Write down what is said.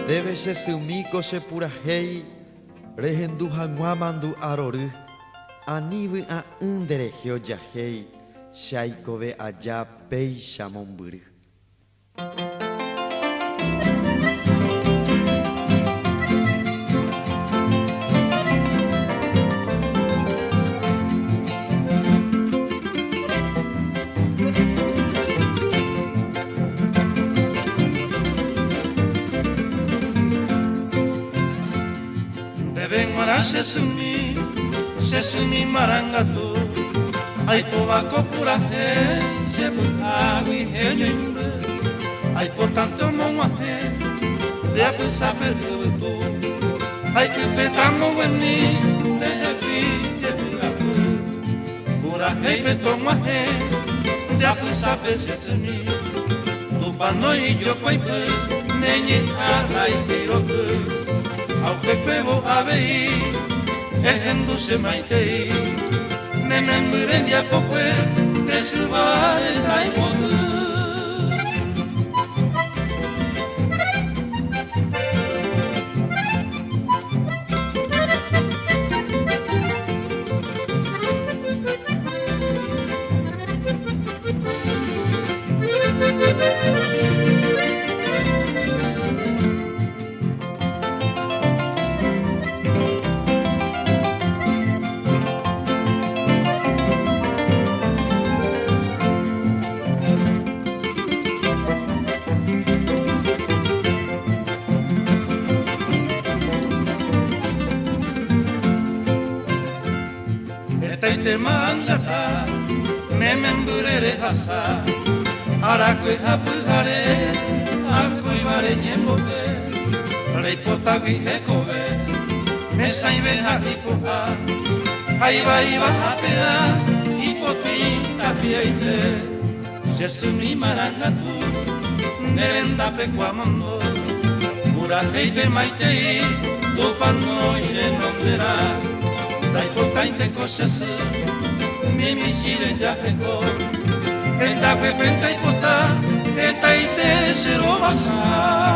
Debe se sumiko se pura hei, rehendu hanguamandu aroru, anibu a undere hyoja hei, shaikove aja pei shamonburu. Se sumi marangatu, ai tobacco curaje, se butawi henyimbe, ai portanto momahe, de apesa perdu, ai que petamo weni, de hevi de pulapu, curaje petomahe, de apesa pesesuni, tu panoi yo paipe, nenye arai tiroku, au pepebo avei. Ehenduze maitei, nemen murendia kokue, desubare daimodu. Te mangata, me memburere hasa, arakue hapuhare, akui bare nyembote, reipota vihekove, me saive hakipoha, haiva iva hapea, hipoti tapieite, sesumi marangatu, nerenda pequamondo, uraheipe maitei, tupano ire nondera. Dai portainte cosas, mi michire ya pecó. Esta que penta y pota, esta y te se lo basa.